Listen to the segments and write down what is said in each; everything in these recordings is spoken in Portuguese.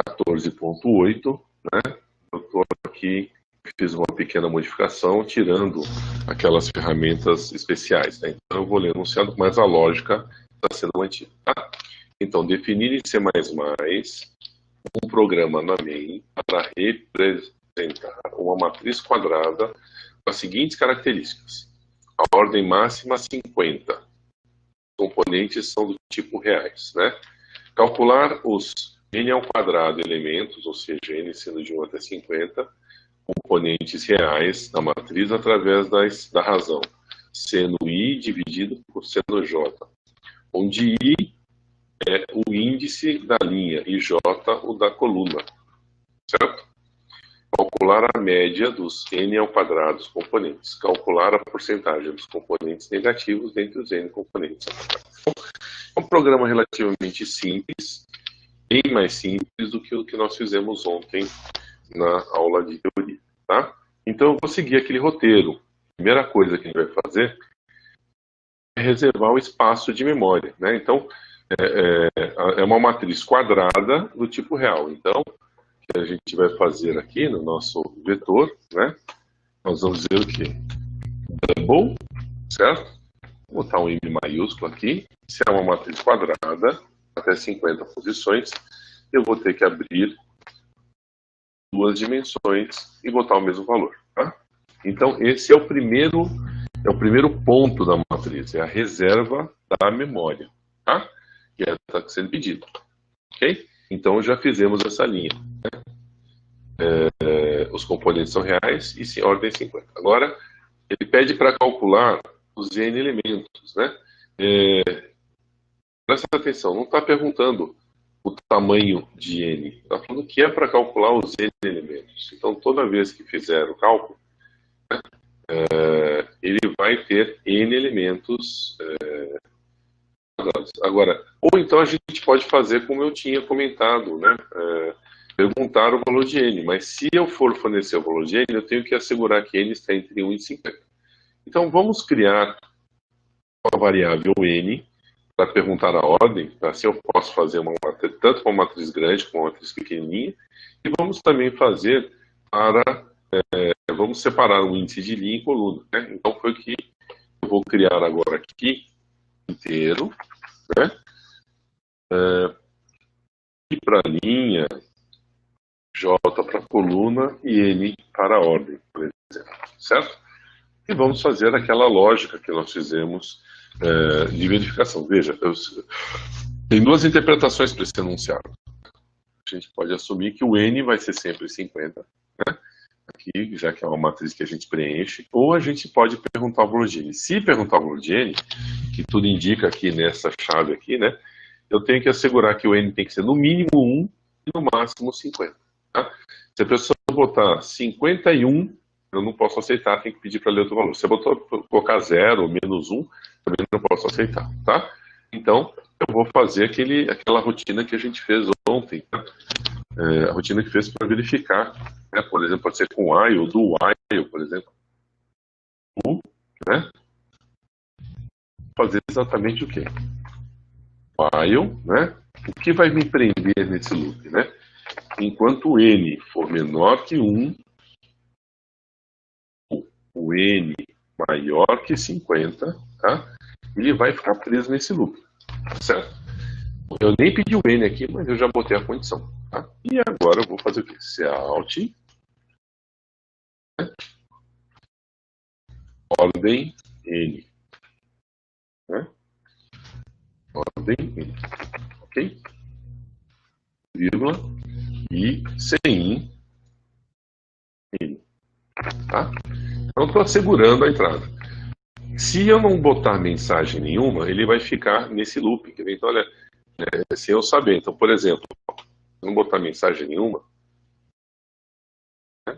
14.8, né? Eu estou aqui, fiz uma pequena modificação, tirando aquelas ferramentas especiais, né? Então eu vou ler o enunciado, mas a lógica está sendo mantida, tá? Então, definir em C++ um programa na main para representar uma matriz quadrada com as seguintes características. A ordem máxima 50. Componentes são do tipo reais, né? Calcular os n ao quadrado elementos, ou seja, n sendo de 1 até 50, componentes reais da matriz através da razão, seno i dividido por seno j, onde i é o índice da linha e j o da coluna, certo? Calcular a média dos n ao quadrado dos componentes. Calcular a porcentagem dos componentes negativos dentre os n componentes. É um programa relativamente simples, bem mais simples do que o que nós fizemos ontem na aula de teoria, tá? Então eu vou seguir aquele roteiro. A primeira coisa que a gente vai fazer é reservar o espaço de memória, né? Então é uma matriz quadrada do tipo real. Então o que a gente vai fazer aqui no nosso vetor, né? Nós vamos dizer o quê? Double, certo? Vou botar um M maiúsculo aqui. Se é uma matriz quadrada, até 50 posições, eu vou ter que abrir duas dimensões e botar o mesmo valor, tá? Então, esse é o primeiro ponto da matriz, é a reserva da memória, tá? Que está sendo pedido, ok? Então, já fizemos essa linha, né? Os componentes são reais e sim, ordem 50. Agora, ele pede para calcular os n elementos, né? Presta atenção, não está perguntando o tamanho de n, está falando que é para calcular os n elementos. Então, toda vez que fizer o cálculo, né, ele vai ter n elementos quadrados. Agora, ou então a gente pode fazer como eu tinha comentado, né? Perguntar o valor de n, mas se eu for fornecer o valor de n, eu tenho que assegurar que n está entre 1 e 50. Então, vamos criar uma variável n para perguntar a ordem, assim eu posso fazer tanto uma matriz grande como uma matriz pequenininha, e vamos também fazer vamos separar o índice de linha em coluna, né? Então foi o que eu vou criar agora aqui, inteiro, né? I para a linha, J para a coluna e N para a ordem, por exemplo, certo? E vamos fazer aquela lógica que nós fizemos de verificação. Veja, tem duas interpretações para esse enunciado. A gente pode assumir que o N vai ser sempre 50, né? Aqui, já que é uma matriz que a gente preenche, ou a gente pode perguntar o valor de N. Se perguntar o valor de N, que tudo indica aqui nessa chave aqui, né? Eu tenho que assegurar que o N tem que ser no mínimo 1 e no máximo 50. Tá? Se a pessoa botar 51, eu não posso aceitar, tem que pedir para ler outro valor. Se eu colocar 0 ou menos 1, também não posso aceitar, tá? Então, eu vou fazer aquela rotina que a gente fez ontem, tá? A rotina que fez para verificar, né? Por exemplo, pode ser com while ou do while, por exemplo. Né? Fazer exatamente o quê? While, né? O que vai me prender nesse loop, né? Enquanto n for menor que 1, o n maior que 50, tá? Ele vai ficar preso nesse loop, certo? Eu nem pedi o n aqui, mas eu já botei a condição, tá? E agora eu vou fazer o quê? Cout, né? Ordem n, né? Ordem n, ok? Vírgula e sem n, tá? Então estou assegurando a entrada. Se eu não botar mensagem nenhuma, ele vai ficar nesse loop. Então, olha, sem eu saber. Então, por exemplo, se eu não botar mensagem nenhuma, né?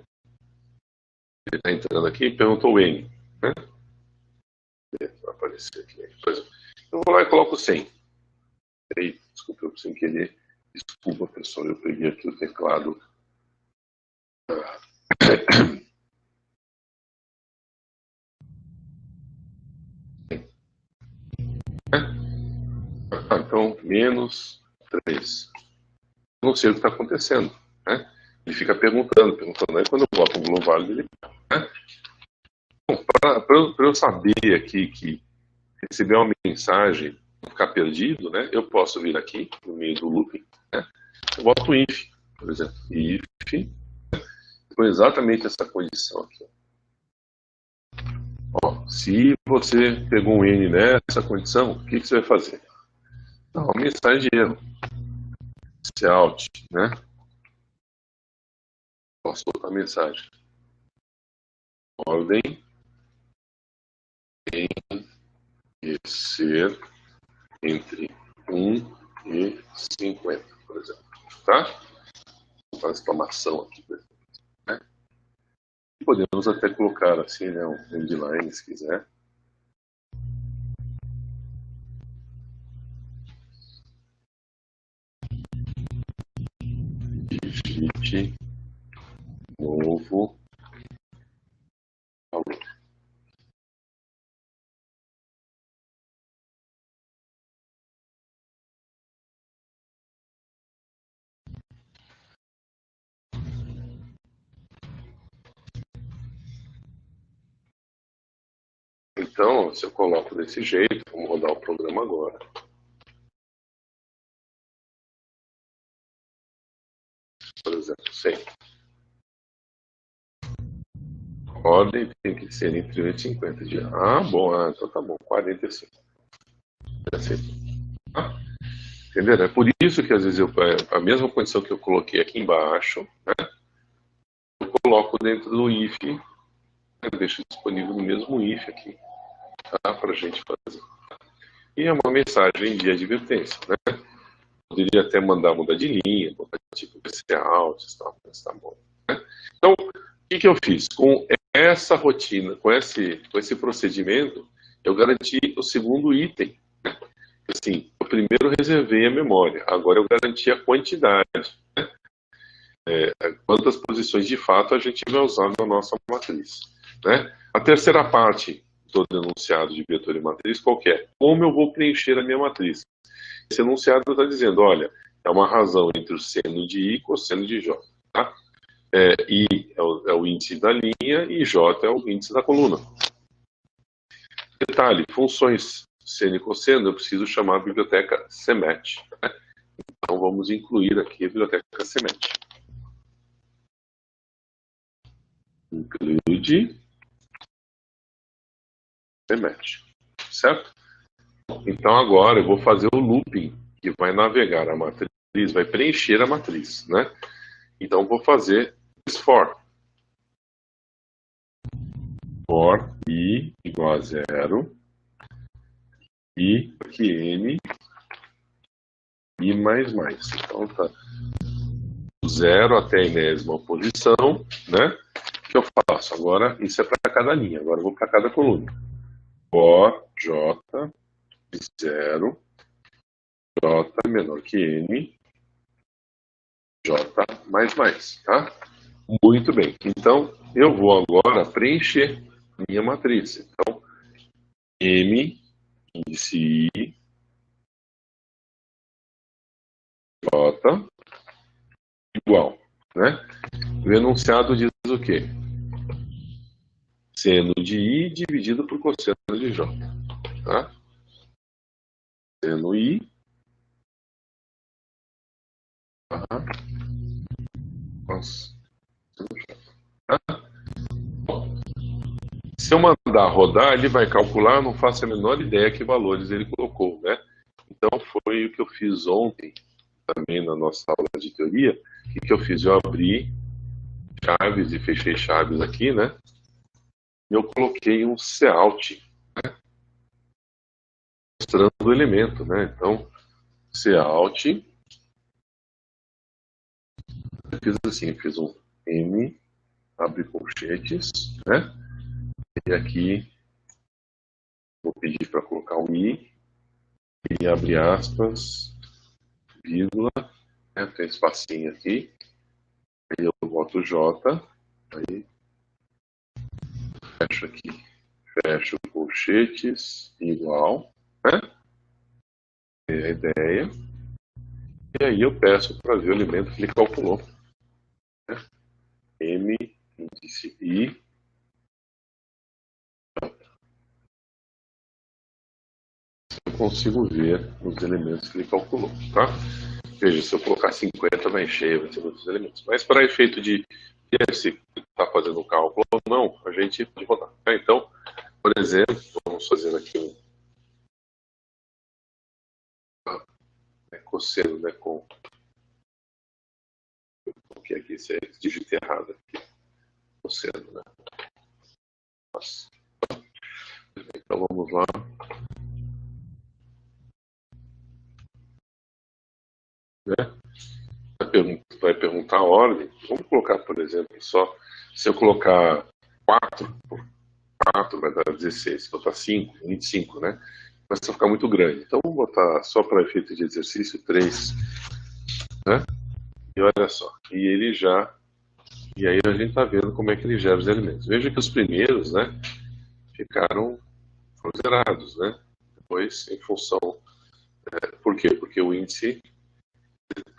Ele está entrando aqui e perguntou o N, né? Vai aparecer aqui. Eu vou lá e coloco 100. Ei, desculpa, eu sem querer. Desculpa, pessoal, eu peguei aqui o teclado. Então, menos 3. não sei o que está acontecendo, né? Ele fica perguntando, aí quando eu boto um global, ele... Né? Bom, para eu saber aqui que receber uma mensagem, não ficar perdido, né? Eu posso vir aqui no meio do looping, né? Eu boto if, por exemplo, if, com exatamente essa condição aqui. Ó, se você pegou um N nessa condição, o que você vai fazer? Dá uma mensagem de erro. Se out, né? Posso botar a mensagem. Ordem tem que ser entre 1 e 50, por exemplo. Tá? Vou fazer exclamação aqui, por exemplo. Né? Podemos até colocar assim, né, um endline, se quiser. Digite novo valor. Então, se eu coloco desse jeito, vamos rodar o programa agora. Por exemplo, 100. Ordem tem que ser entre 8 e 50 dias. Ah, bom, então tá bom, 45. Ah, entenderam? É por isso que às vezes a mesma condição que eu coloquei aqui embaixo, né, eu coloco dentro do if, eu deixo disponível no mesmo if aqui, tá, para a gente fazer. E é uma mensagem de advertência, né? Poderia até mudar de linha, botar tipo PC out, tá bom. Né? Então, o que eu fiz? Com essa rotina, com esse procedimento, eu garanti o segundo item. Né? Assim, eu primeiro reservei a memória, agora eu garanti a quantidade. Né? Quantas posições de fato a gente vai usar na nossa matriz. Né? A terceira parte do enunciado de vetor e matriz, qual que é? Como eu vou preencher a minha matriz? Esse enunciado está dizendo, olha, é uma razão entre o seno de I e cosseno de J. Tá? I é o índice da linha e J é o índice da coluna. Detalhe, funções seno e cosseno, eu preciso chamar a biblioteca CMAT. Né? Então vamos incluir aqui a biblioteca CMAT. Include CMAT. Certo? Então agora eu vou fazer o looping, que vai navegar a matriz, vai preencher a matriz. Né? Então vou fazer for. For I igual a 0 e aqui N I mais mais. Então tá 0 até a enésima posição, né? O que eu faço? Agora, isso é para cada linha, agora eu vou para cada coluna. For J de 0, J menor que N, J mais mais, tá? Muito bem. Então, eu vou agora preencher minha matriz. Então, M, índice I, J, igual, né? O enunciado diz o quê? Seno de I dividido por cosseno de J. Tá? Seno I. Tá? Nossa. Tá? Se eu mandar rodar, ele vai calcular, não faço a menor ideia que valores ele colocou, né? Então foi o que eu fiz ontem, também na nossa aula de teoria. O que eu fiz? Eu abri chaves e fechei chaves aqui, né? E eu coloquei um cout, né? Mostrando o elemento, né? Então, cout, eu fiz assim, eu fiz um M, abre colchetes, né? E aqui vou pedir para colocar um I, e abre aspas, vírgula, né? Tem espacinho aqui, aí eu boto J, aí fecho aqui, fecho colchetes, igual, né? É a ideia. E aí eu peço para ver o elemento que ele calculou, né? M, índice I. Eu consigo ver os elementos que ele calculou, tá? Veja, se eu colocar 50 vai encher, vai ter muitos elementos. Mas para efeito de ver se está fazendo o cálculo ou não, a gente pode rodar. Tá? Então, por exemplo, vamos fazer aqui um cosseno, né, com o que aqui, se é digito errado aqui, cosseno, né? Nossa. Então vamos lá. Né? Vai perguntar a ordem. Vamos colocar, por exemplo, só se eu colocar 4 por 4 vai dar 16, se botar 5, 25, né? Vai ficar muito grande. Então vamos botar só para efeito de exercício 3, né? E olha só, e aí a gente está vendo como é que ele gera os elementos. Veja que os primeiros, né, foram zerados, né? Depois, em função, por quê? Porque o índice,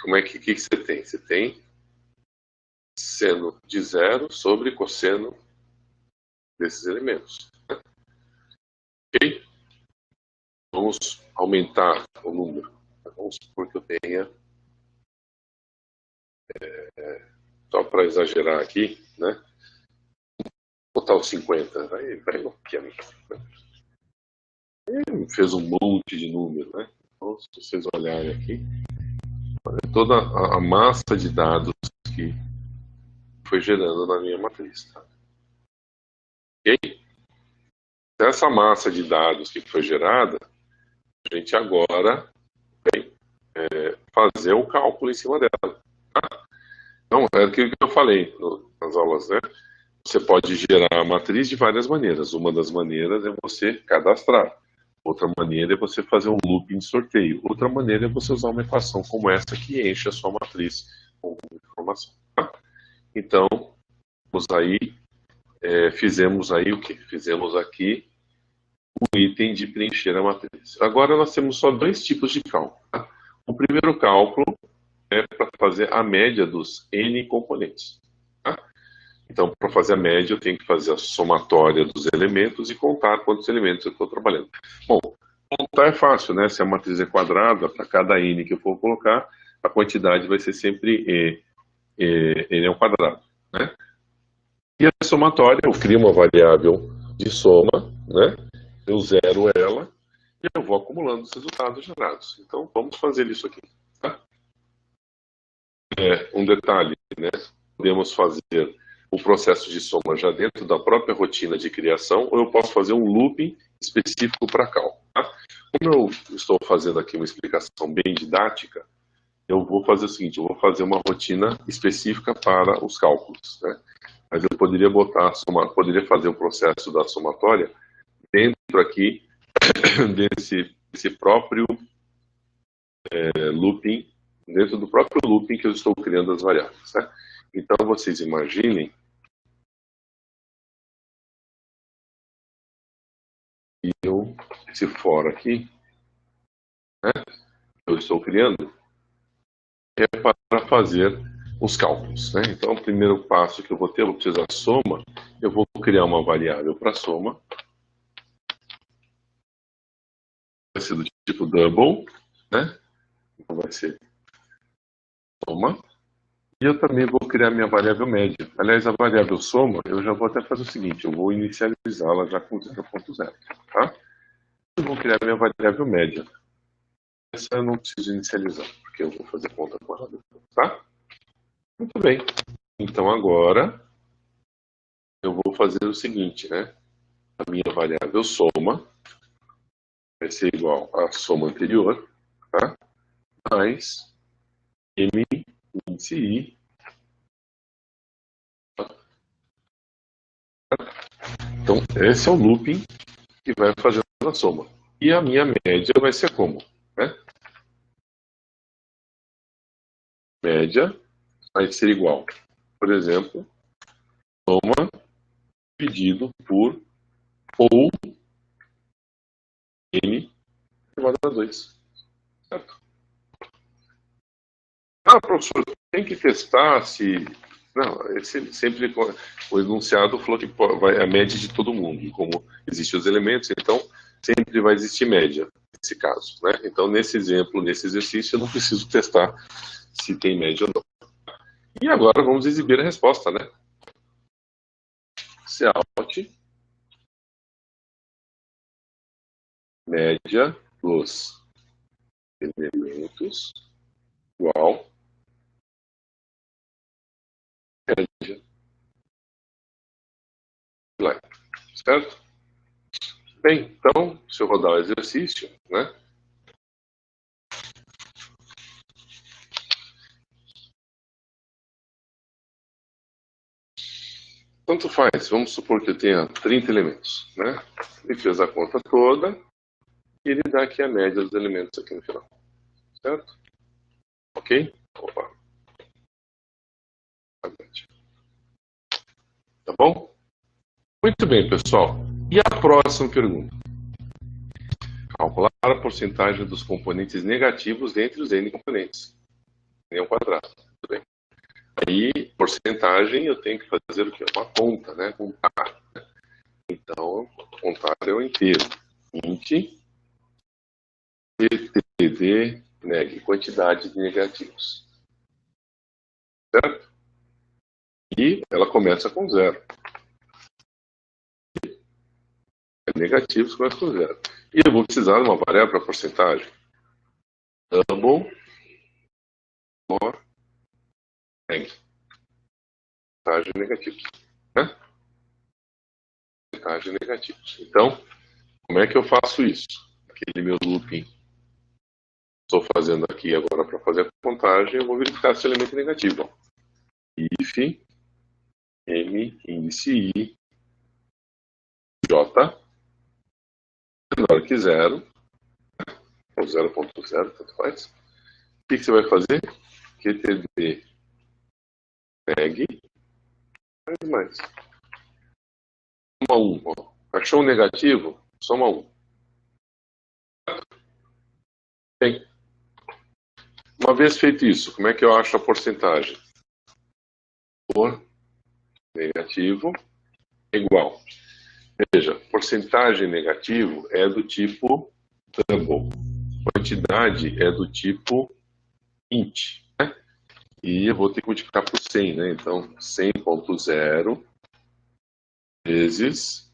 como é que você tem? Você tem seno de zero sobre cosseno desses elementos. Né? Ok? Vamos aumentar o número. Vamos supor que eu tenha, só para exagerar aqui, né? Botar os 50, vai bloqueando. Fez um monte de número, né? Então, se vocês olharem aqui, olha toda a massa de dados que foi gerando na minha matriz. Tá? Ok? Essa massa de dados que foi gerada, a gente agora vai fazer o cálculo em cima dela. Tá? Então, é aquilo que eu falei nas aulas, né? Você pode gerar a matriz de várias maneiras. Uma das maneiras é você cadastrar. Outra maneira é você fazer um looping de sorteio. Outra maneira é você usar uma equação como essa que enche a sua matriz com informação. Tá? Então, fizemos aí o que? Fizemos aqui o item de preencher a matriz. Agora nós temos só dois tipos de cálculo. Tá? O primeiro cálculo é para fazer a média dos N componentes. Tá? Então, para fazer a média, eu tenho que fazer a somatória dos elementos e contar quantos elementos eu estou trabalhando. Bom, contar é fácil, né? Se a matriz é quadrada, para cada N que eu for colocar, a quantidade vai ser sempre N ao quadrado. Né? E a somatória, eu crio uma variável de soma, né? Eu zero ela e eu vou acumulando os resultados gerados. Então, vamos fazer isso aqui. Tá? Um detalhe, né? Podemos fazer o processo de soma já dentro da própria rotina de criação, ou eu posso fazer um looping específico para cálculo. Tá? Como eu estou fazendo aqui uma explicação bem didática, eu vou fazer o seguinte, eu vou fazer uma rotina específica para os cálculos. Né? Mas eu poderia fazer o processo da somatória dentro aqui desse próprio looping, dentro do próprio looping que eu estou criando as variáveis. Né? Então vocês imaginem que esse for aqui, né, eu estou criando, é para fazer os cálculos. Né? Então, o primeiro passo que eu vou ter, eu vou precisar da soma, eu vou criar uma variável para soma, vai ser do tipo double, né? Então vai ser soma, e eu também vou criar minha variável média. Aliás, a variável soma, eu já vou até fazer o seguinte, eu vou inicializá-la já com 0.0, tá? Eu vou criar minha variável média. Essa eu não preciso inicializar, porque eu vou fazer conta com ela depois, tá? Muito bem. Então agora eu vou fazer o seguinte, né? A minha variável soma vai ser igual à soma anterior, tá? Mais M índice I. Tá? Então esse é o looping que vai fazer a soma. E a minha média vai ser como? Né? Média vai ser igual, por exemplo, soma dividido por ou N elevado a 2. Certo? Ah, professor, tem que testar se... Não, sempre o enunciado falou que vai a média de todo mundo. Como existem os elementos, então sempre vai existir média nesse caso, né? Então, nesse exemplo, nesse exercício, eu não preciso testar se tem média ou não. E agora vamos exibir a resposta, né? Cout, média dos elementos igual média, certo? Bem, então, se eu rodar o exercício, né? Tanto faz, vamos supor que eu tenha 30 elementos, né? Ele fez a conta toda e ele dá aqui a média dos elementos aqui no final, certo? Ok? Opa. Tá bom? Muito bem, pessoal. E a próxima pergunta? Calcular a porcentagem dos componentes negativos dentre os n componentes. N ao quadrado. Tudo bem. Aí, porcentagem, eu tenho que fazer o quê? Uma conta, né? Contar. Então, contar é o inteiro. Int, TTD, neg, quantidade de negativos. Certo? E ela começa com zero. Negativos começa com zero. E eu vou precisar de uma variável para porcentagem. Double for neg. Porcentagem negativos. Né? Porcentagem negativos. Então, como é que eu faço isso? Aquele meu looping estou fazendo aqui agora para fazer a contagem, eu vou verificar esse elemento negativo. If m índice i j menor que zero, ou 0.0, tanto faz. O que você vai fazer? QTD neg mais. Soma 1. Ó. Achou um negativo? Soma 1. Bem, uma vez feito isso, como é que eu acho a porcentagem? Por negativo igual. Veja, porcentagem negativo é do tipo double. Quantidade é do tipo int. Né? E eu vou ter que multiplicar por 100. Né? Então, 100.0 vezes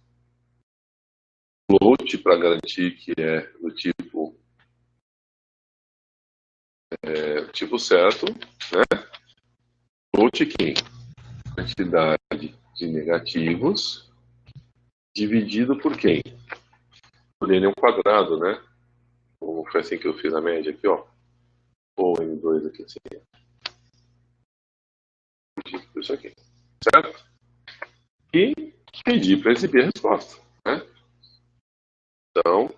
float, para garantir que é do tipo certo. Né? Float quem? Quantidade de negativos dividido por quem? Por n ao quadrado, né? Como foi assim que eu fiz a média aqui, ó. Ou n2 aqui, assim. Por isso aqui. Certo? E pedir para exibir a resposta. Né? Então,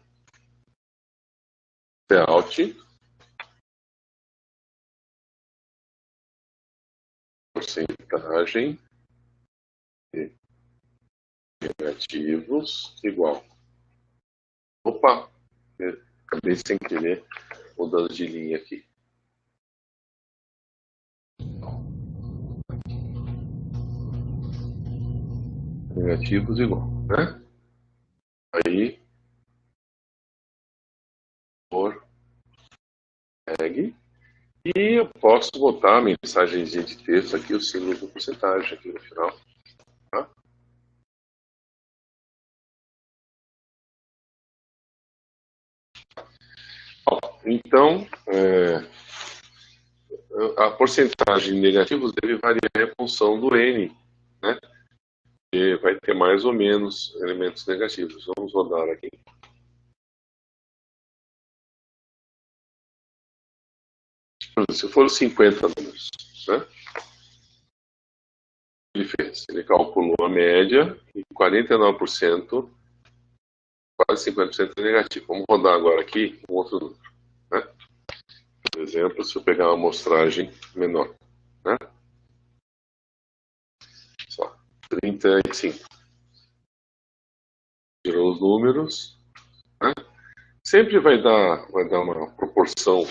Cout, porcentagem de negativos igual. Opa, acabei sem querer mudando de linha aqui. Negativos igual, né? Aí, por tag. E eu posso botar a mensagenzinha de texto aqui, o símbolo de porcentagem aqui no final. Tá? Então, a porcentagem de negativos deve variar em função do N, né? E vai ter mais ou menos elementos negativos. Vamos rodar aqui. Se for 50 números, né? Ele fez. Ele calculou a média e 49%, quase 50% é negativo. Vamos rodar agora aqui um outro número. Né? Por exemplo, se eu pegar uma amostragem menor. Né? Só 35. Tirou os números. Né? Sempre vai dar uma proporção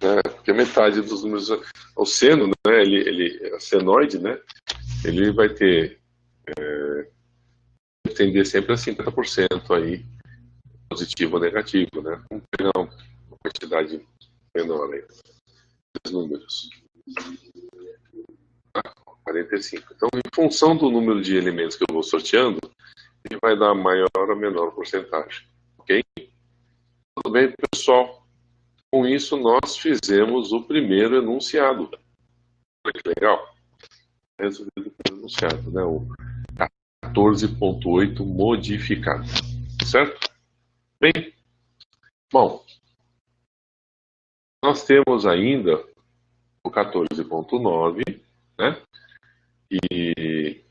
né? Porque metade dos números, o seno, né, a senoide, né, ele vai tender sempre a 50% aí, positivo ou negativo, né? Vamos pegar uma quantidade menor aí, os números. 45. Então, em função do número de elementos que eu vou sorteando, ele vai dar maior ou menor porcentagem. Ok? Tudo bem, pessoal? Com isso, nós fizemos o primeiro enunciado. Olha que legal. Resolvido o primeiro enunciado, né? O 14.8 modificado. Certo? Bem, bom, nós temos ainda o 14.9, né? E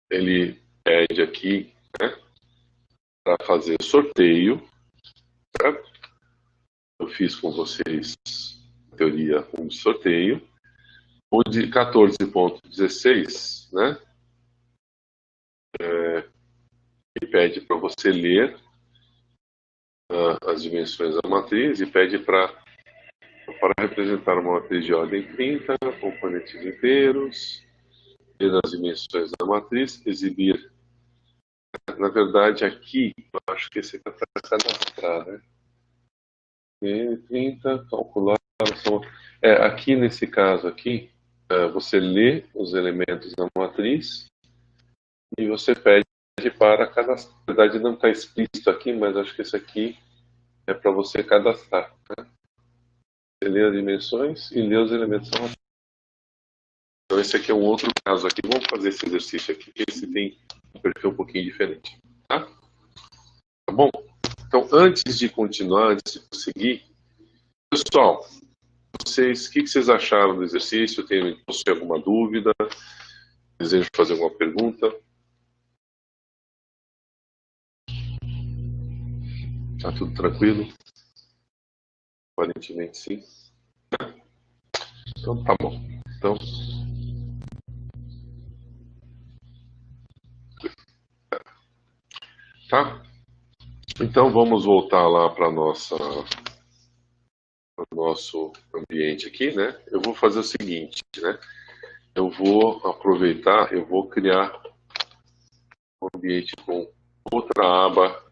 ele pede aqui, né, para fazer sorteio, certo? Eu fiz com vocês, na teoria, um sorteio. O de 14.16, né, ele pede para você ler as dimensões da matriz e pede para representar uma matriz de ordem 30, componentes inteiros, ler as dimensões da matriz, exibir. Na verdade, aqui, eu acho que esse aqui é para cadastrar, né? 30, calcular. Aqui nesse caso aqui, você lê os elementos da matriz e você pede para cadastrar. Na verdade, não está explícito aqui, mas acho que esse aqui é para você cadastrar. Né? Você lê as dimensões e lê os elementos da matriz. Então, esse aqui é um outro caso aqui. Vamos fazer esse exercício aqui, que esse tem um perfil um pouquinho diferente. Tá bom? Então, antes de continuar, antes de prosseguir, pessoal, o que vocês acharam do exercício? Possui alguma dúvida? Desejo fazer alguma pergunta? Tá tudo tranquilo? Aparentemente sim. Então tá bom. Então, tá? Então vamos voltar lá para o nosso ambiente aqui, né? Eu vou fazer o seguinte, né? Eu vou aproveitar, eu vou criar um ambiente com outra aba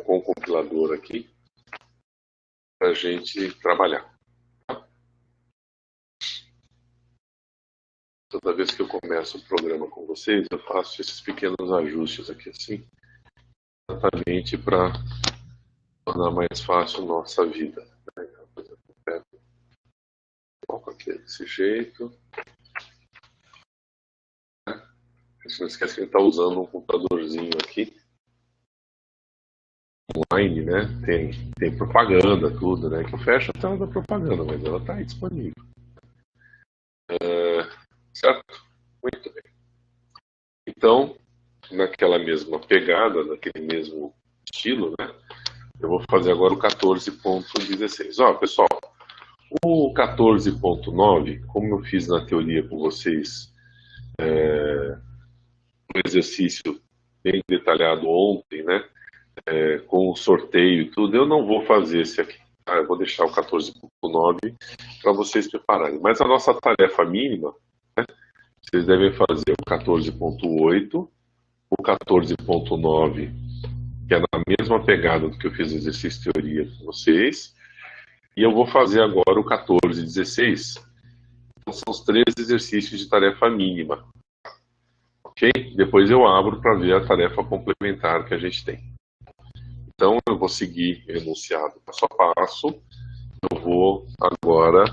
com o compilador aqui para a gente trabalhar. Tá? Toda vez que eu começo o programa com vocês, eu faço esses pequenos ajustes aqui assim, exatamente para tornar mais fácil a nossa vida. Né? Então, por exemplo, coloco aqui desse jeito. A gente não esquece que a gente está usando um computadorzinho aqui, online, né? Tem propaganda, tudo, né? Que eu fecho a tela da propaganda, mas ela está aí disponível. Certo? Muito bem. Então, naquela mesma pegada, naquele mesmo estilo, né? Eu vou fazer agora o 14.16. Ó, pessoal, o 14.9, como eu fiz na teoria com vocês, um exercício bem detalhado ontem, né? Com o sorteio e tudo, eu não vou fazer esse aqui. Tá? Eu vou deixar o 14.9 para vocês prepararem. Mas a nossa tarefa mínima, né? Vocês devem fazer o 14.8, o 14.9, que é na mesma pegada do que eu fiz o exercício de teoria com vocês, e eu vou fazer agora o 14.16. Então, são os 3 exercícios de tarefa mínima. Ok? Depois eu abro para ver a tarefa complementar que a gente tem. Então, eu vou seguir enunciado passo a passo. Eu vou agora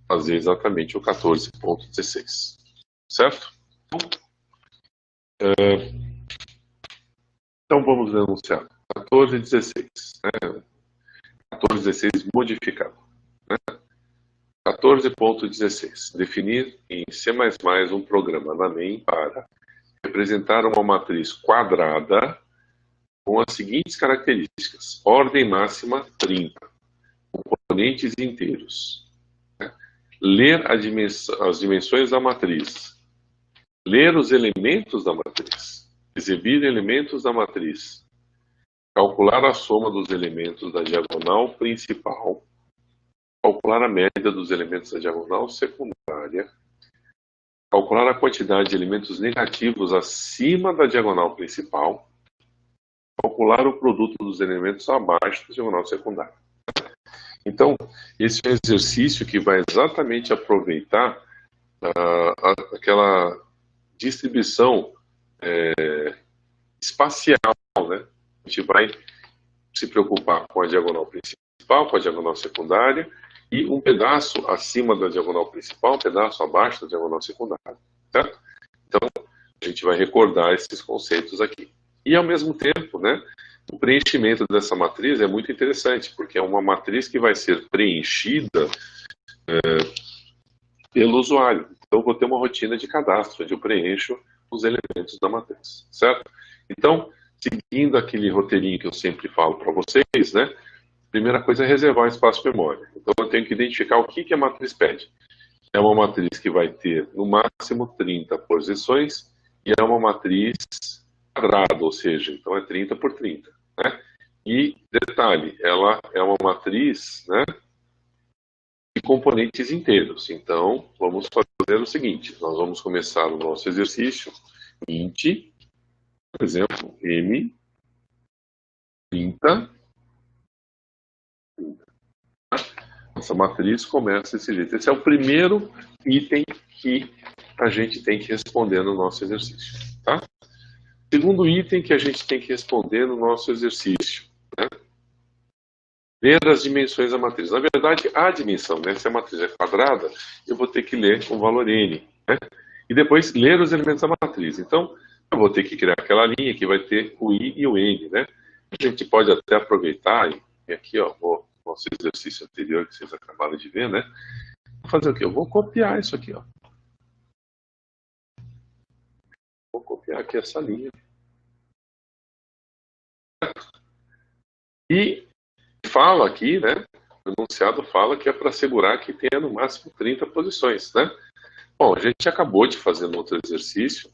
fazer exatamente o 14.16. Certo? Então, vamos enunciar. 14.16. Né? 14.16 modificado. Né? 14.16. Definir em C++ um programa na MEM para representar uma matriz quadrada com as seguintes características: ordem máxima 30, componentes inteiros, né? Ler as dimensões da matriz, ler os elementos da matriz, exibir elementos da matriz, calcular a soma dos elementos da diagonal principal, calcular a média dos elementos da diagonal secundária, calcular a quantidade de elementos negativos acima da diagonal principal, calcular o produto dos elementos abaixo da diagonal secundária. Então, esse é um exercício que vai exatamente aproveitar aquela distribuição espacial, né? A gente vai se preocupar com a diagonal principal, com a diagonal secundária, e um pedaço acima da diagonal principal, um pedaço abaixo da diagonal secundária, certo? Então, a gente vai recordar esses conceitos aqui. E, ao mesmo tempo, né, o preenchimento dessa matriz é muito interessante, porque é uma matriz que vai ser preenchida pelo usuário. Então, eu vou ter uma rotina de cadastro, onde eu preencho os elementos da matriz, certo? Então, seguindo aquele roteirinho que eu sempre falo para vocês, né? Primeira coisa é reservar espaço de memória. Então, eu tenho que identificar o que a matriz pede. É uma matriz que vai ter, no máximo, 30 posições, e é uma matriz quadrada, ou seja, então é 30 por 30. Né? E, detalhe, ela é uma matriz, né, de componentes inteiros. Então, vamos fazer o seguinte, nós vamos começar o nosso exercício int, por exemplo, m, 30, essa matriz começa desse jeito. Esse é o primeiro item que a gente tem que responder no nosso exercício. Tá? Segundo item que a gente tem que responder no nosso exercício. Né? Ler as dimensões da matriz. Na verdade, a dimensão, né? Se a matriz é quadrada, eu vou ter que ler o valor n. Né? E depois ler os elementos da matriz. Então, eu vou ter que criar aquela linha que vai ter o i e o n. Né? A gente pode até aproveitar, e aqui, ó, nosso exercício anterior que vocês acabaram de ver, né? Vou fazer o quê? Eu vou copiar isso aqui, ó. Vou copiar aqui essa linha. E fala aqui, né? O enunciado fala que é para assegurar que tenha no máximo 30 posições, né? Bom, a gente acabou de fazer no outro exercício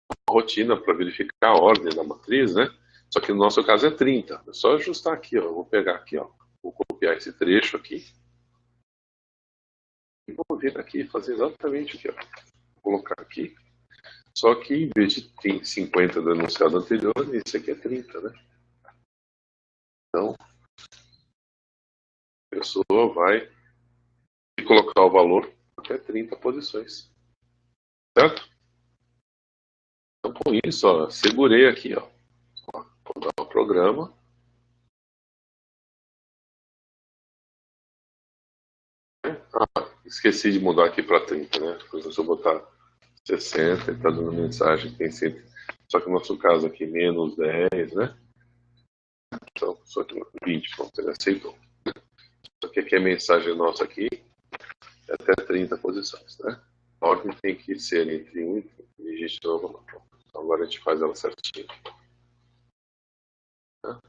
uma rotina para verificar a ordem da matriz, né? Só que no nosso caso é 30. É só ajustar aqui, ó. Eu vou pegar aqui, ó. Vou copiar esse trecho aqui. E vou vir aqui e fazer exatamente o que, ó. Vou colocar aqui. Só que em vez de 50 do enunciado anterior, esse aqui é 30, né? Então, a pessoa vai colocar o valor até 30 posições. Certo? Então, com isso, ó, segurei aqui, ó. Vou dar o programa. Esqueci de mudar aqui para 30, né? Por exemplo, se eu botar 60, ele está dando mensagem que tem 100. Só que no nosso caso aqui, menos 10, né? Então, só que 20, pronto, ele aceitou. Só que aqui a mensagem nossa aqui é até 30 posições, né? A ordem tem que ser entre 1 e digite de novo. Pronto. Então, agora a gente faz ela certinho. Tá?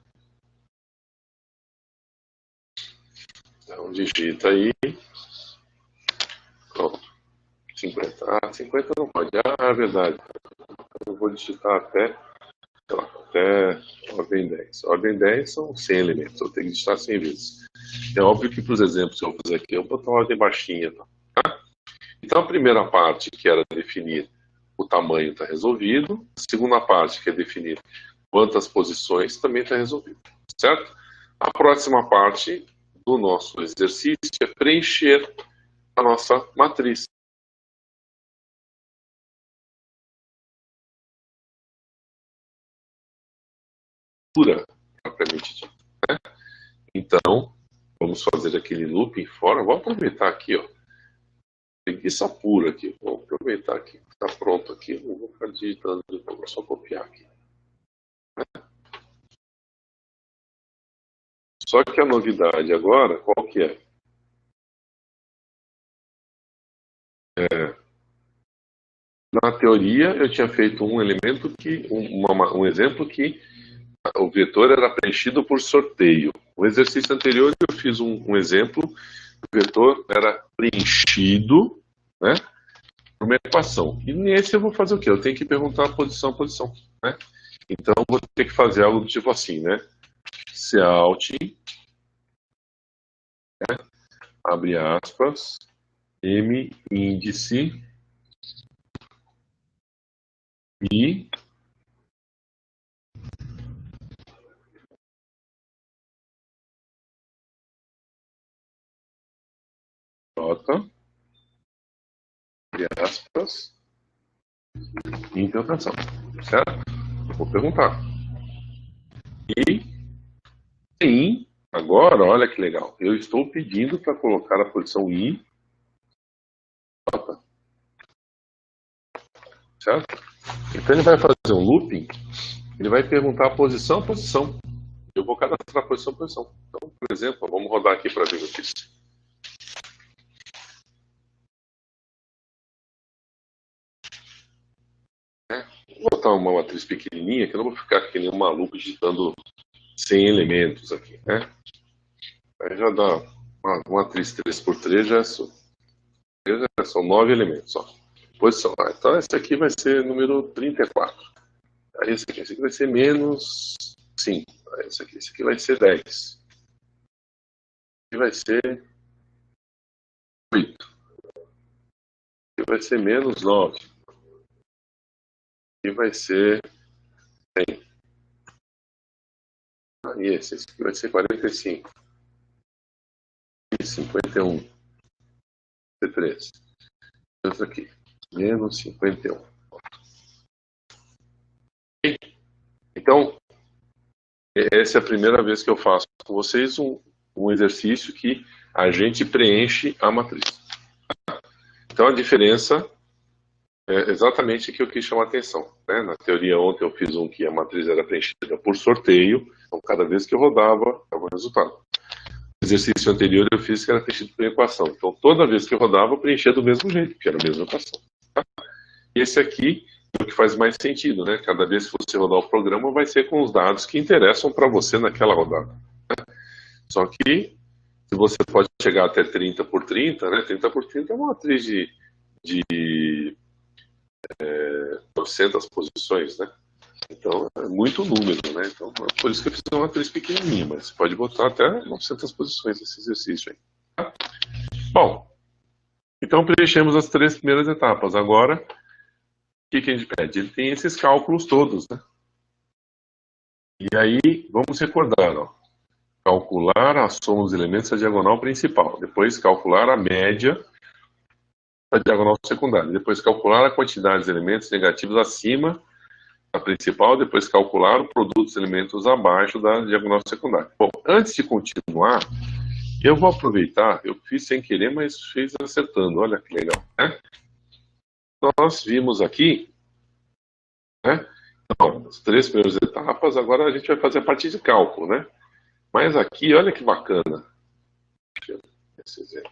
Então, digita aí. Pronto. 50. Ah, 50 não pode. Ah, é verdade. Eu vou digitar até ordem 10. Ordem 10 são 100 elementos. Eu tenho que digitar 100 vezes. É óbvio que para os exemplos que eu vou fazer aqui, eu vou botar uma ordem baixinha. Tá? Então, a primeira parte, que era definir o tamanho, está resolvido. A segunda parte, que é definir quantas posições, também está resolvido. Certo? A próxima parte do nosso exercício é preencher a nossa matriz. Propriamente dito, né? Então, vamos fazer aquele looping fora. Vou aproveitar aqui, ó. Preguiça pura aqui. Vou aproveitar aqui. Está pronto aqui. Não vou ficar digitando, vou só copiar aqui. Só que a novidade agora, qual que é? Na teoria, eu tinha feito um elemento que, um exemplo que o vetor era preenchido por sorteio. No exercício anterior, eu fiz um exemplo, o vetor era preenchido, né, por uma equação. E nesse eu vou fazer o quê? Eu tenho que perguntar posição a posição, né? Então, eu vou ter que fazer algo do tipo assim, né? Cout, né? Abre aspas, M índice e J, abre aspas, interrogação, certo? Eu vou perguntar. E sim, agora, olha que legal. Eu estou pedindo para colocar a posição I, J, certo? Então ele vai fazer um looping, ele vai perguntar a posição. Eu vou cadastrar a posição. Então, por exemplo, vamos rodar aqui para ver o que fiz. Vou botar uma matriz pequenininha, que eu não vou ficar que nem um maluco digitando 100 elementos aqui, né? Aí já dá uma matriz 3x3, já são 9 elementos, ó. Posição. Ah, então esse aqui vai ser número 34. Aí esse aqui vai ser menos 5. Aí esse aqui vai ser 10. Esse aqui vai ser 8. Esse aqui vai ser menos 9. Esse aqui vai ser 100. Aí esse aqui vai ser 45. E 51. C3. Esse aqui. Menos 51. Então, essa é a primeira vez que eu faço com vocês um exercício que a gente preenche a matriz. Então, a diferença é exatamente o que eu quis chamar a atenção, né? Na teoria, ontem eu fiz um que a matriz era preenchida por sorteio, então cada vez que eu rodava, dava o resultado. No exercício anterior eu fiz que era preenchido por equação, então toda vez que eu rodava, eu preenchia do mesmo jeito, que era a mesma equação. Tá? E esse aqui é o que faz mais sentido, né? Cada vez que você rodar o programa, vai ser com os dados que interessam para você naquela rodada. Só que se você pode chegar até 30 por 30, né? 30 por 30 é uma matriz de 900 posições, né? Então é muito número, né? Então é por isso que eu fiz uma matriz pequenininha, mas você pode botar até 900 posições nesse exercício aí. Tá? Bom, então preenchemos as 3 primeiras etapas. Agora, o que a gente pede? Ele tem esses cálculos todos, né? E aí, vamos recordar, ó. Calcular a soma dos elementos da diagonal principal. Depois, calcular a média da diagonal secundária. Depois, calcular a quantidade de elementos negativos acima da principal. Depois, calcular o produto dos elementos abaixo da diagonal secundária. Bom, antes de continuar, eu vou aproveitar. Eu fiz sem querer, mas fiz acertando. Olha que legal, né? Nós vimos aqui, né? Então, as 3 primeiras etapas. Agora a gente vai fazer a parte de cálculo, né? Mas aqui, olha que bacana. Deixa eu ver esse exemplo.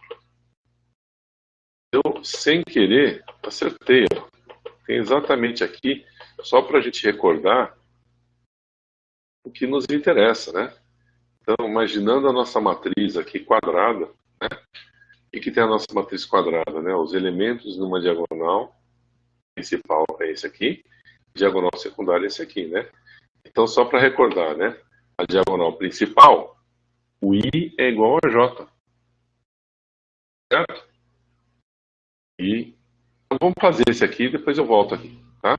Eu, sem querer, acertei. Ó. Tem exatamente aqui, só para a gente recordar o que nos interessa, né? Então, imaginando a nossa matriz aqui quadrada, né? O que tem a nossa matriz quadrada, né? Os elementos numa diagonal principal é esse aqui, diagonal secundária é esse aqui, né? Então, só para recordar, né? A diagonal principal, o I é igual a J, certo? E então, vamos fazer esse aqui, depois eu volto aqui, tá?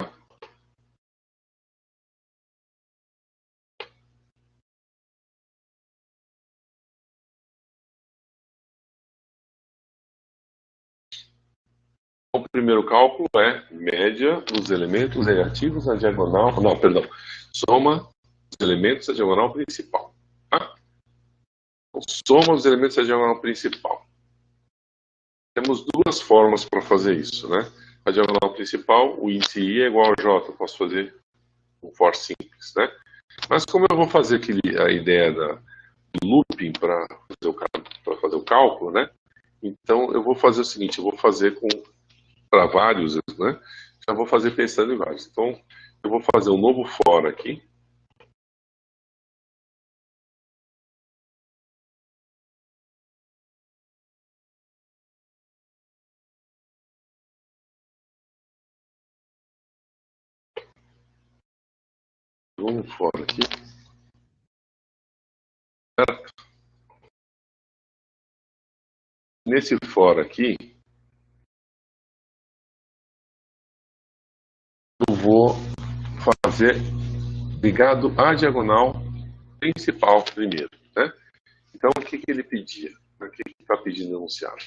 O primeiro cálculo é média dos elementos negativos na diagonal. Não, perdão. Soma dos elementos da diagonal principal. Tá? Então, soma os elementos da diagonal principal. Temos duas formas para fazer isso, né? A diagonal principal, o índice I é igual a J. Eu posso fazer um for simples, né? Mas como eu vou fazer a ideia do looping para fazer o cálculo, né? Então eu vou fazer o seguinte: eu vou fazer para vários, né? Já vou fazer pensando em vários. Então, eu vou fazer um novo for aqui. um for aqui. Certo? Nesse for aqui, eu vou fazer ligado à diagonal principal primeiro, né? Então, o que ele pedia? O que ele está pedindo no enunciado?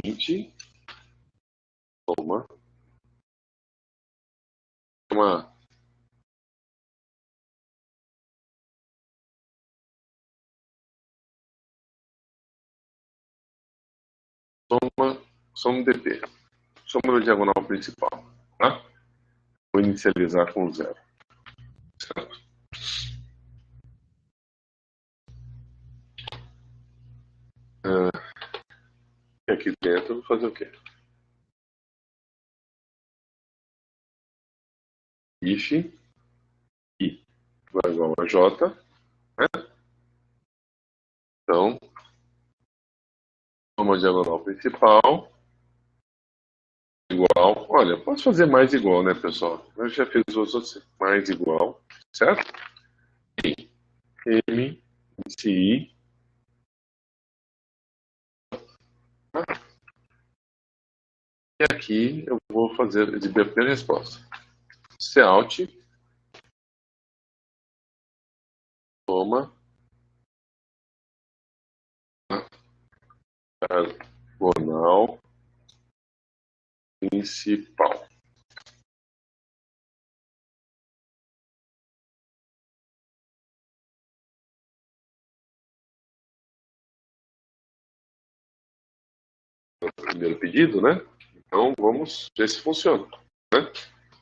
20, uma soma DP, soma da diagonal principal, tá? Vou inicializar com 0, certo? E aqui dentro eu vou fazer o quê? If I vai igual a J, né? Então, soma diagonal principal igual. Olha, eu posso fazer mais igual, né, pessoal? Eu já fiz os outros mais igual, certo? E M, I, e aqui eu vou fazer exibir a primeira resposta. Cout, soma diagonal principal. Primeiro pedido, né? Então vamos ver se funciona, né?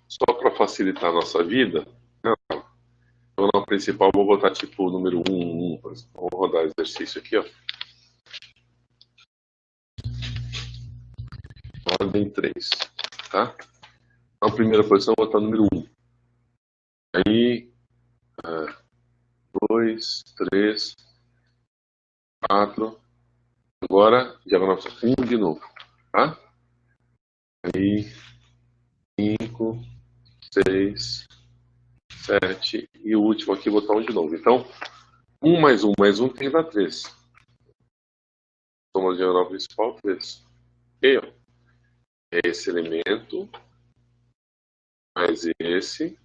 Só para facilitar a nossa vida, né? O diagonal principal vou botar tipo o número 1, 1. Vamos rodar o exercício aqui, ó. Ordem 3, tá? Então, a primeira posição eu vou botar o número 1. Aí, 2, 3, 4. Agora, diagonal 1 de novo, tá? Aí, 5, 6, 7. E o último aqui, botar 1 de novo. Então, 1 mais 1 mais 1 tem que dar 3. Soma diagonal principal, 3. Ok, ó. Esse elemento mais esse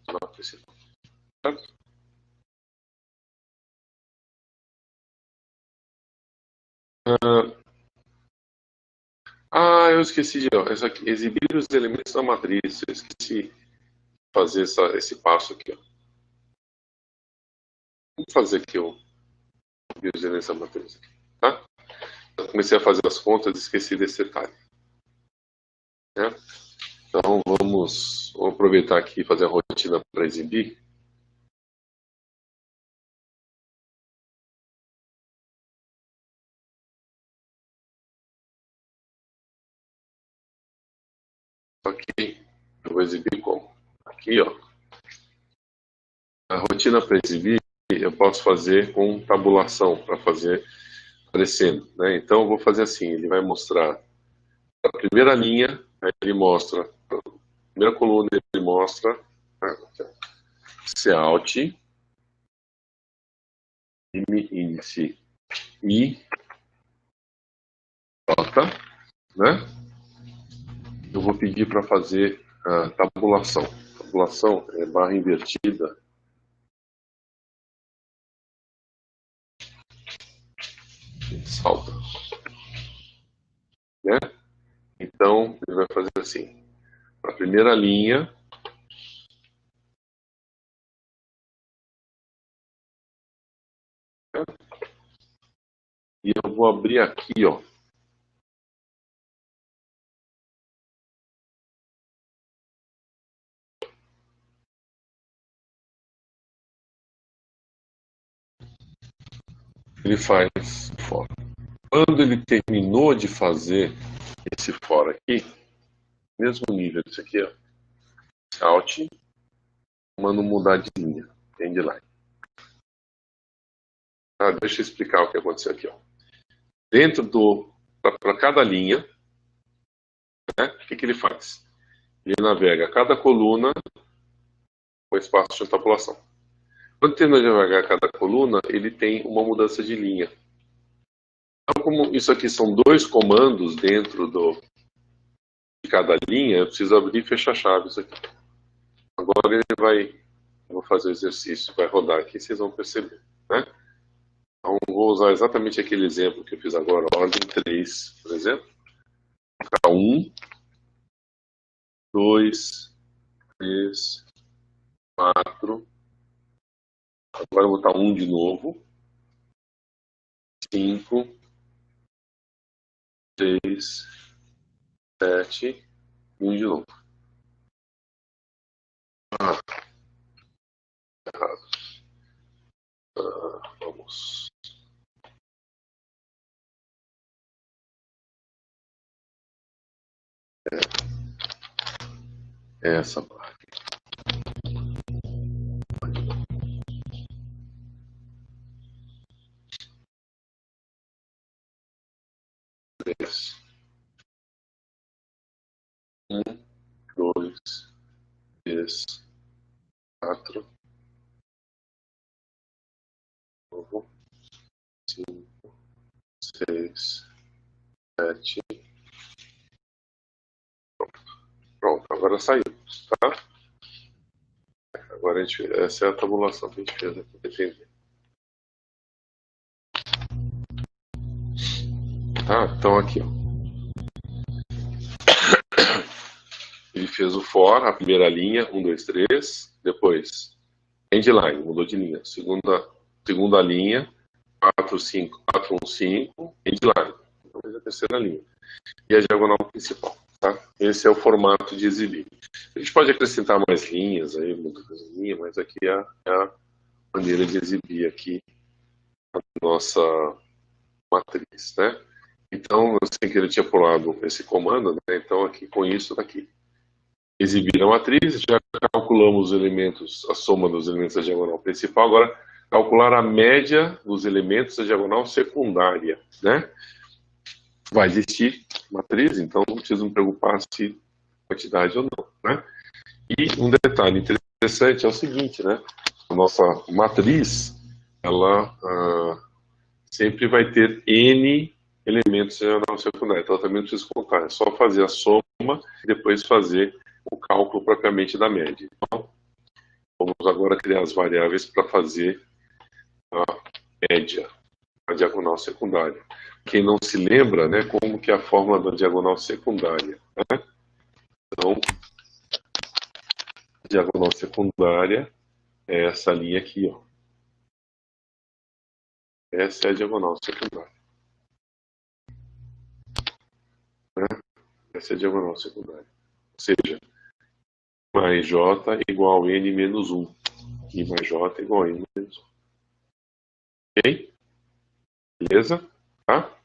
diagonal principal, certo? Eu esqueci de essa aqui, exibir os elementos da matriz. Eu esqueci de fazer esse passo aqui, ó. Vamos fazer aqui o os elementos da matriz, tá? Eu comecei a fazer as contas e esqueci desse detalhe, né? Então vamos aproveitar aqui e fazer a rotina para exibir. Aqui eu vou exibir como? Aqui, ó. A rotina para exibir eu posso fazer com tabulação para fazer aparecendo, né? Então eu vou fazer assim, ele vai mostrar a primeira linha, aí ele mostra a primeira coluna, ele mostra, né? Cout, índice I, J, né? Eu vou pedir para fazer a tabulação. Tabulação é barra invertida. Salta, né? Então, ele vai fazer assim. A primeira linha, né? E eu vou abrir aqui, ó. Ele faz for. Quando ele terminou de fazer esse for aqui, mesmo nível desse aqui, ó, Alt, mando mudar de linha, endline. Deixa eu explicar o que aconteceu aqui, ó. Dentro do para cada linha, né, o que ele faz? Ele navega cada coluna com espaço de tabulação. Quando termina de navegar cada coluna, ele tem uma mudança de linha. Então, como isso aqui são dois comandos dentro de cada linha, eu preciso abrir e fechar chaves aqui. Agora ele vai, eu vou fazer o exercício, vai rodar aqui, vocês vão perceber, né? Então, vou usar exatamente aquele exemplo que eu fiz agora, ordem 3, por exemplo. 1, 2, 3, 4. Agora eu vou botar 1 de novo. 5, 6, 7, 1 de novo. Errado. Vamos. Essa barra. 3. 1, 2, 3, 4. 5, 6, 7. Pronto, agora saiu, tá? Agora essa é a tabulação que a gente fez aqui para entender. Tá? Então aqui, ó. Ele fez o for, a primeira linha, 1, 2, 3. Depois, endline, mudou de linha. Segunda linha, 4, 5, 4, 1, 5, endline. Então, é a terceira linha. E a diagonal principal. Tá? Esse é o formato de exibir. A gente pode acrescentar mais linhas, aí, muitas linhas, mas aqui é a maneira de exibir aqui a nossa matriz, né? Então, eu sem querer tinha pulado esse comando, né? Então aqui com isso daqui. Exibir a matriz, já calculamos os elementos, a soma dos elementos da diagonal principal, agora calcular a média dos elementos da diagonal secundária, né? Vai existir matriz, então não preciso me preocupar se quantidade ou não, né? E um detalhe interessante é o seguinte, né? A nossa matriz, ela sempre vai ter N elementos da diagonal secundária, então eu também não preciso contar, é só fazer a soma e depois fazer o cálculo propriamente da média. Então, vamos agora criar as variáveis para fazer a média, a diagonal secundária. Quem não se lembra, né, como que é a fórmula da diagonal secundária, né? Então, a diagonal secundária é essa linha aqui, ó. Essa é a diagonal secundária. Né? Essa é a diagonal secundária. Ou seja, I mais J igual a N menos 1. I mais J igual a N menos 1. Ok? Beleza? Tá?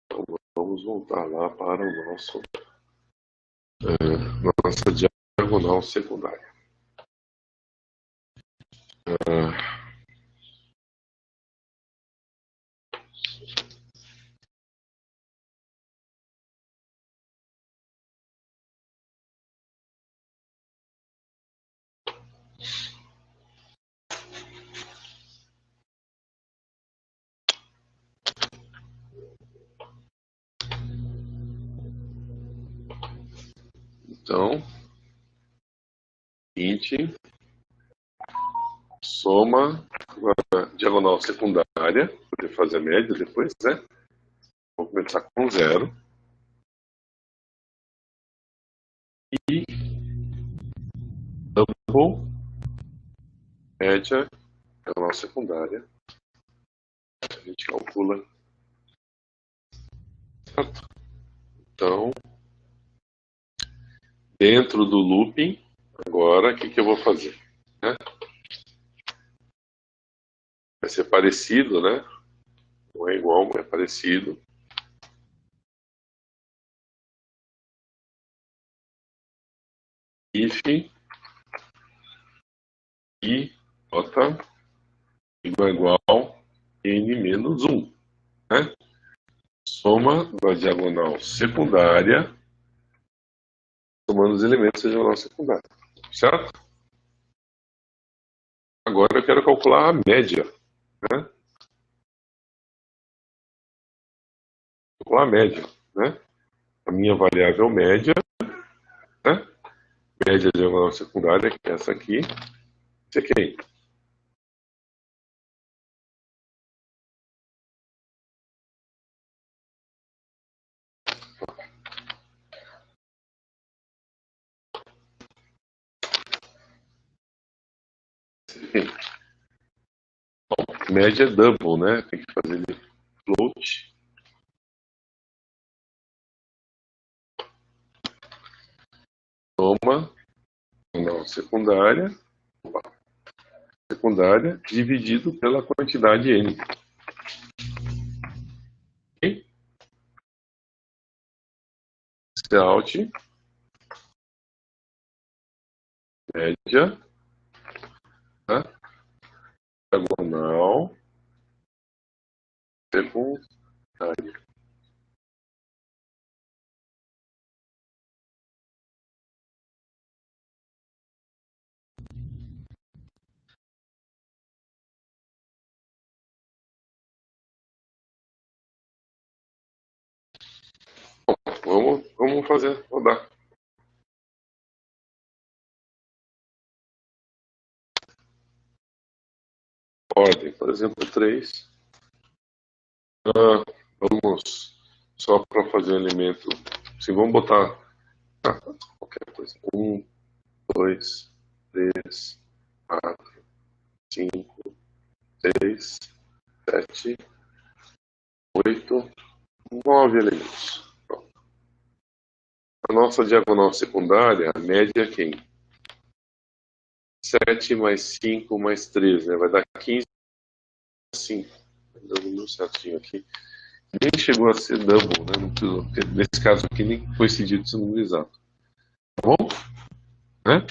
Então vamos voltar lá para o nossa diagonal secundária. Então, seguinte, soma a diagonal secundária, poder fazer a média depois, né? Vou começar com 0. E double, média, diagonal secundária. A gente calcula. Certo? Então, dentro do looping, agora, o que eu vou fazer? Né? Vai ser parecido, né? Não é igual, mas é parecido. If i j igual a n menos 1. Né? Soma da diagonal secundária, somando os elementos da diagonal secundária. Certo? Agora eu quero calcular a média. Né? Calcular a média. Né? A minha variável média, né? Média da diagonal secundária, que é essa aqui. Isso aqui. Bom, média é double, né? Tem que fazer ele float. Soma não secundária, secundária dividido pela quantidade n. Ok? Alt, média, tá? Diagonal secundária. Vamos fazer, rodar. Ordem, por exemplo, 3. Vamos só para fazer um elemento. Assim, vamos botar qualquer coisa. 1, 2, 3, 4, 5, 6, 7, 8, 9 elementos. A nossa diagonal secundária, a média é quem? 7 mais 5 mais 3, né? Vai dar 15 mais 5. Dando um certinho aqui. Nem chegou a ser double, né? Não precisou, porque nesse caso aqui nem coincidiu esse número exato. Tá bom? Né?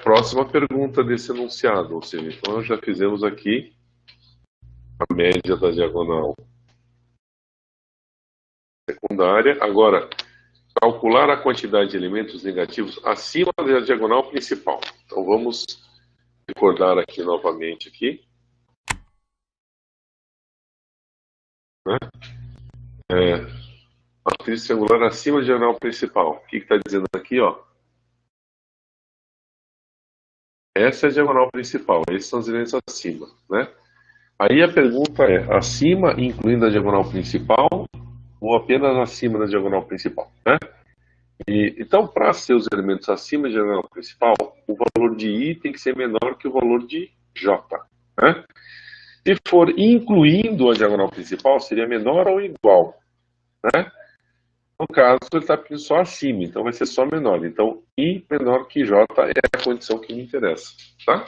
Próxima pergunta desse enunciado, ou seja, então nós já fizemos aqui a média da diagonal secundária. Agora, calcular a quantidade de elementos negativos acima da diagonal principal. Então vamos recordar aqui novamente aqui. Né? Matriz triangular acima da diagonal principal. O que está dizendo aqui? Ó? Essa é a diagonal principal, esses são os elementos acima. Né? Aí a pergunta é, acima incluindo a diagonal principal ou apenas acima da diagonal principal? Né? Então, para ser os elementos acima da diagonal principal, o valor de I tem que ser menor que o valor de J. Né? Se for incluindo a diagonal principal, seria menor ou igual. Né? No caso, ele está pedindo só acima, então vai ser só menor. Então, I menor que J é a condição que me interessa. Tá?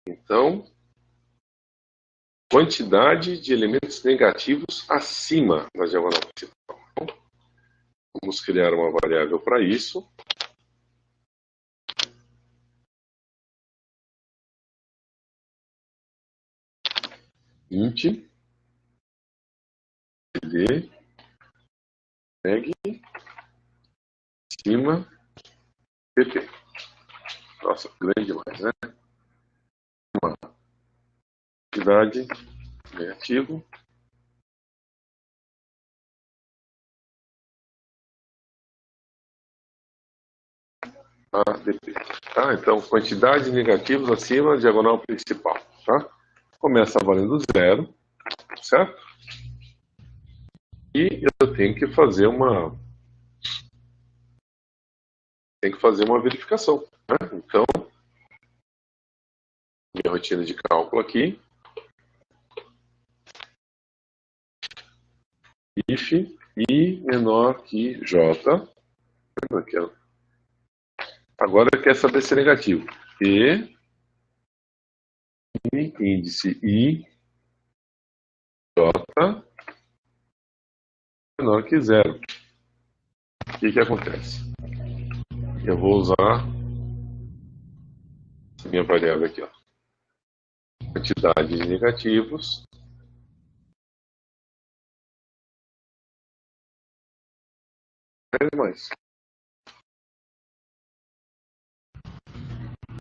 Então, quantidade de elementos negativos acima da diagonal principal. Vamos criar uma variável para isso. Int cd neg acima pp. Nossa, grande demais, né? Uma quantidade negativo ADP. Tá? Então, quantidade de negativos acima da diagonal principal. Tá? Começa valendo zero, certo? E eu tenho que fazer uma verificação. Né? Então, minha rotina de cálculo aqui, if I menor que J. Aqui, ó. Agora quer saber se é negativo. E índice I, J, menor que zero. O que acontece? Eu vou usar essa minha variável aqui, ó. Quantidade de negativos mais.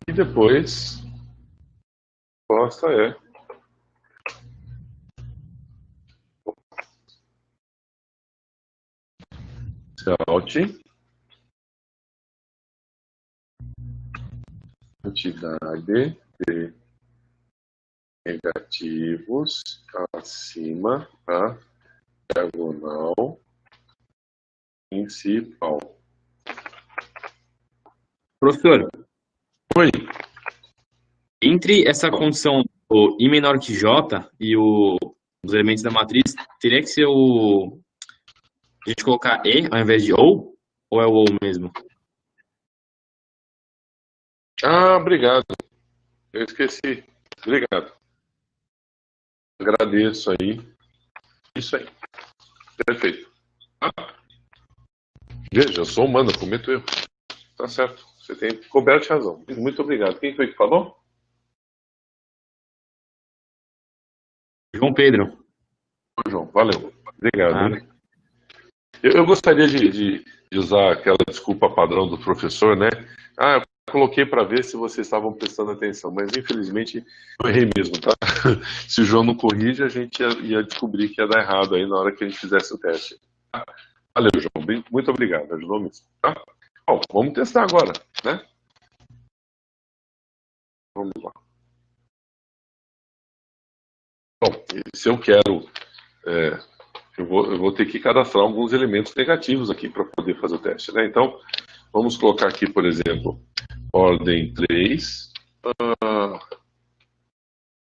E depois, a resposta é Alt, quantidade de negativos acima da diagonal principal. Professor, Oi. entre essa condição do I menor que J e os elementos da matriz, teria que ser a gente colocar E ao invés de ou é o ou mesmo? Ah, obrigado. Eu esqueci. Obrigado. Agradeço aí. Isso aí. Perfeito. Veja, eu sou humano, eu cometo erro. Tá certo. Você tem coberta razão. Muito obrigado. Quem foi que falou? João Pedro. João, valeu. Obrigado, Ah, hein? Eu gostaria de usar aquela desculpa padrão do professor, né? Ah, eu coloquei para ver se vocês estavam prestando atenção, mas infelizmente eu errei mesmo, tá? Se o João não corrige, a gente ia descobrir que ia dar errado aí na hora que a gente fizesse o teste. Valeu, João. Muito obrigado. Ajudou mesmo. Tá? Bom, vamos testar agora, né? Vamos lá. Bom, se eu quero, eu vou ter que cadastrar alguns elementos negativos aqui para poder fazer o teste, né? Então, vamos colocar aqui, por exemplo, ordem 3.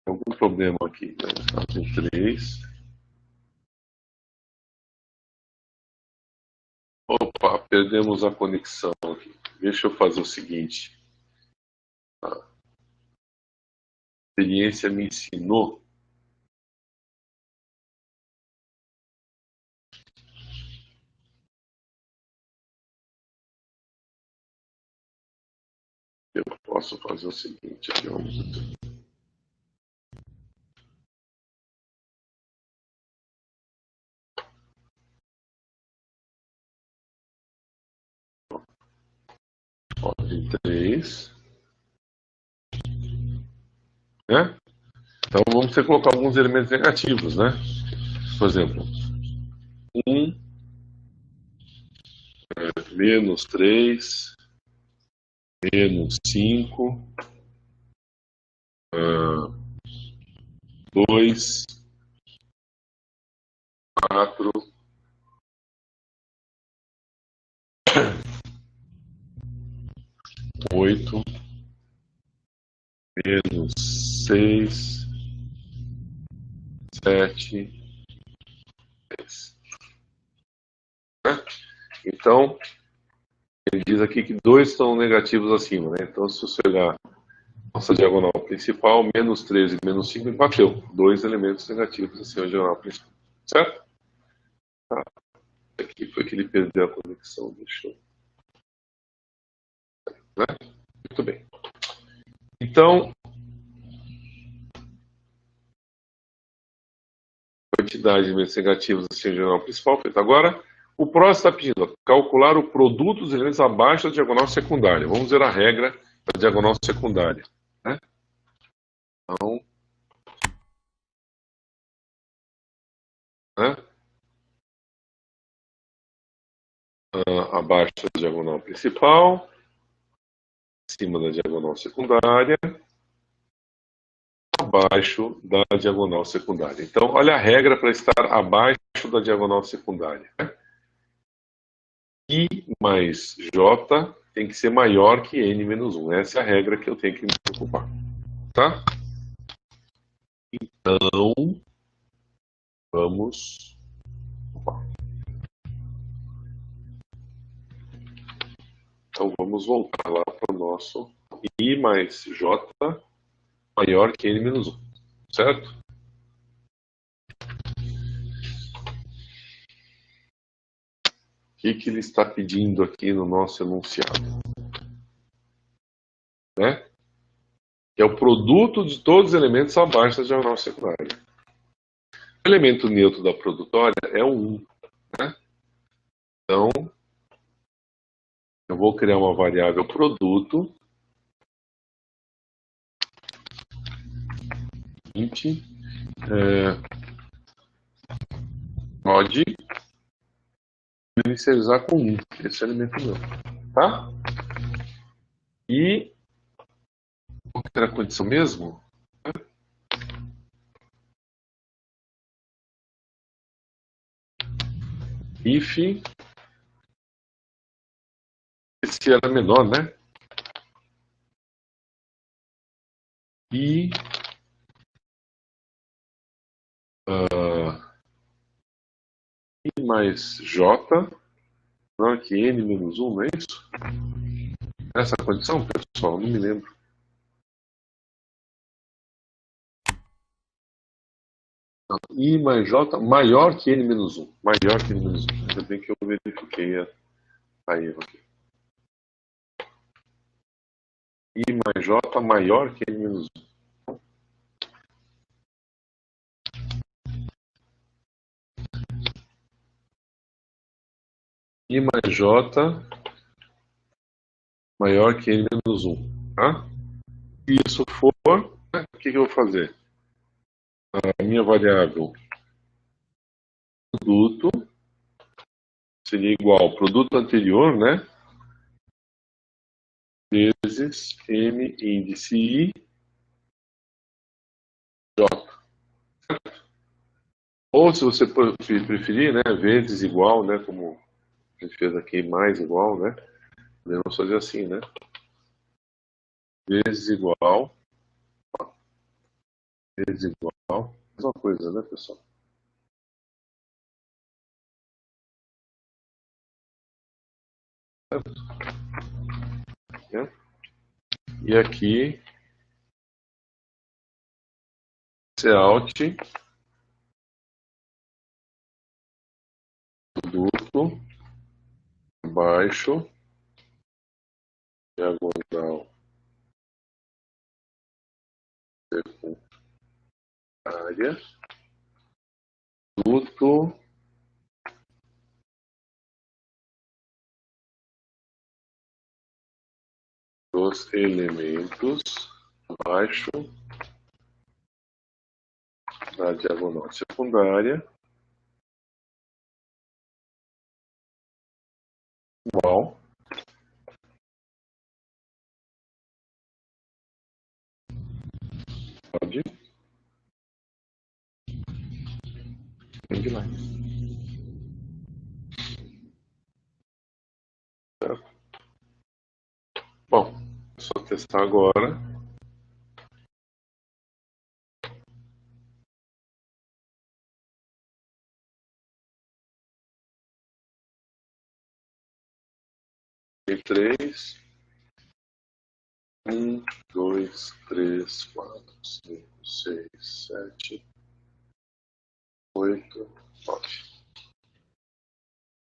Algum problema aqui, né? Ordem 3. Opa, perdemos a conexão aqui. Deixa eu fazer o seguinte. A experiência me ensinou. Eu posso fazer o seguinte. Aqui, vamos ver. Ordem 3. Né? Então vamos ter que colocar alguns elementos negativos, né? Por exemplo, 1, menos 3, menos 5, 2, 4, 8, menos 6, 7, 10. Né? Então, ele diz aqui que 2 estão negativos acima, né? Então, se você olhar nossa diagonal principal, menos 13 e menos 5, bateu. 2 elementos negativos acima da diagonal principal. Certo? Tá. Aqui foi que ele perdeu a conexão. Deixa eu... Né? Muito bem. Então, quantidade de elementos negativos acima da diagonal principal, feito. Agora, o próximo está pedindo calcular o produto dos elementos abaixo da diagonal secundária. Vamos ver a regra da diagonal secundária. Né? Então, né? Abaixo da diagonal principal, acima da diagonal secundária, abaixo da diagonal secundária. Então, olha a regra para estar abaixo da diagonal secundária. Né? I mais J tem que ser maior que N menos 1. Essa é a regra que eu tenho que me preocupar. Tá? Então, vamos... Então, vamos voltar lá para o nosso I mais J maior que N menos 1. Certo? que ele está pedindo aqui no nosso enunciado? Né? Que é o produto de todos os elementos abaixo da diagonal secundária. O elemento neutro da produtória é o 1. Né? Então, eu vou criar uma variável produto, int, pode inicializar com 1, esse é o elemento neutro. Tá? E qual que era a condição mesmo? If esse era menor, né? E I mais J, não, aqui N menos 1, não é isso? Essa condição, pessoal, não me lembro. Não, I mais J maior que N menos 1. Maior que N menos 1. Ainda bem que eu verifiquei a erro aqui. I mais J maior que N menos 1. I mais J maior que N menos 1. Tá? Se isso for, né, o que eu vou fazer? A minha variável produto seria igual ao produto anterior, né? Vezes M índice I J. Ou se você preferir, né? Vezes igual, né? Como a gente fez aqui, mais igual, né? Podemos fazer assim, né? Vezes igual. Vezes igual. Mesma coisa, né, pessoal? Né? E aqui, Cout produto abaixo diagonal secundária produto dos elementos abaixo da diagonal secundária igual pode de lá. Certo? Bom, é só testar agora. Tem 3. 1, 2, 3, 4, 5, 6, 7, 8, 9.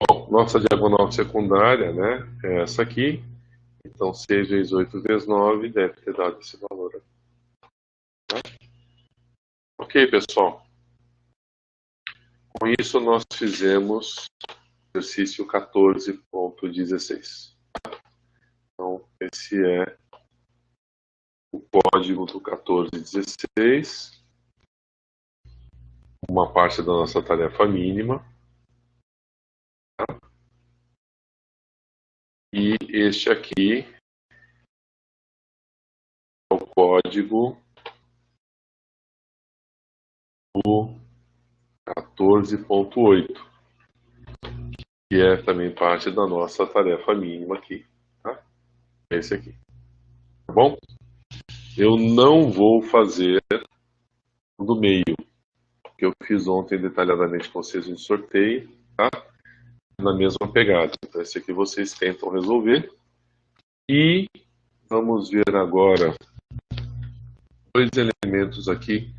Bom, nossa diagonal secundária, né, é essa aqui. Então, 6 vezes 8 vezes 9 deve ter dado esse valor aqui. Tá? Ok, pessoal. Com isso, nós fizemos o exercício 14.16. Então, esse é o código do 14.16. Uma parte da nossa tarefa mínima. Tá? E este aqui é o código do 14.8, que é também parte da nossa tarefa mínima aqui. Tá? Esse aqui. Tá bom? Eu não vou fazer do meio, que eu fiz ontem detalhadamente com vocês no sorteio, tá? Na mesma pegada. Então, esse aqui vocês tentam resolver. E vamos ver agora dois elementos aqui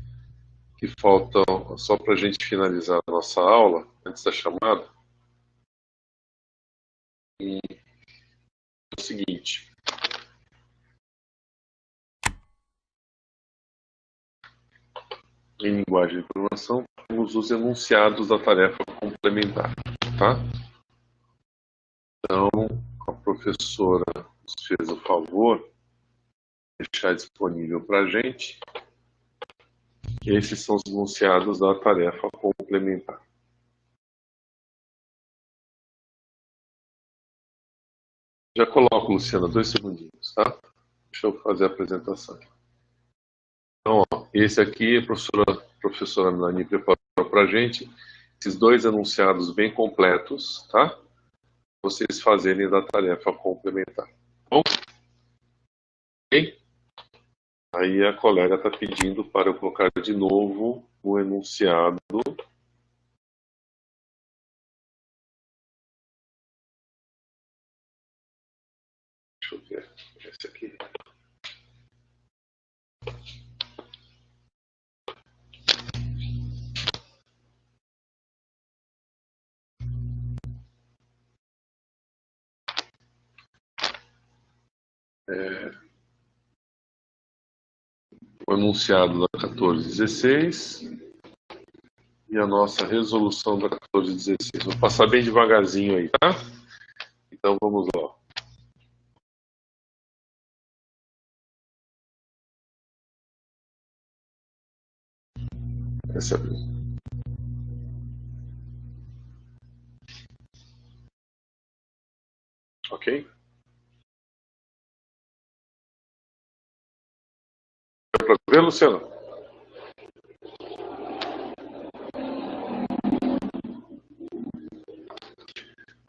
que faltam só para a gente finalizar a nossa aula, antes da chamada. o seguinte. Em linguagem de programação, temos os enunciados da tarefa complementar, tá? Então, a professora nos fez o favor de deixar disponível para a gente. Esses são os enunciados da tarefa complementar. Já coloco, Luciana, 2 segundinhos, tá? Deixa eu fazer a apresentação. Então, ó, esse aqui a professora Melanie preparou para a gente. Esses 2 enunciados bem completos, tá? Vocês fazerem da tarefa complementar. Bom? Ok? Aí a colega está pedindo para eu colocar de novo o enunciado. Deixa eu ver. Esse aqui. O enunciado da 1416 e a nossa resolução da 1416. Vou passar bem devagarzinho aí, tá? Então vamos lá. Recebe. Ok? Deu para ver, Luciano?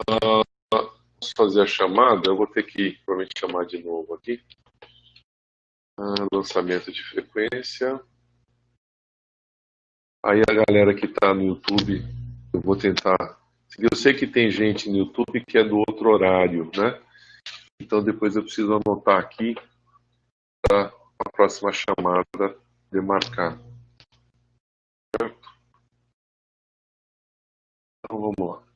Vamos fazer a chamada. Eu vou ter que provavelmente chamar de novo aqui. Lançamento de frequência. Aí a galera que está no YouTube, eu vou tentar. Eu sei que tem gente no YouTube que é do outro horário, né? Então depois eu preciso anotar aqui para a próxima chamada demarcar. Certo? Então vamos lá.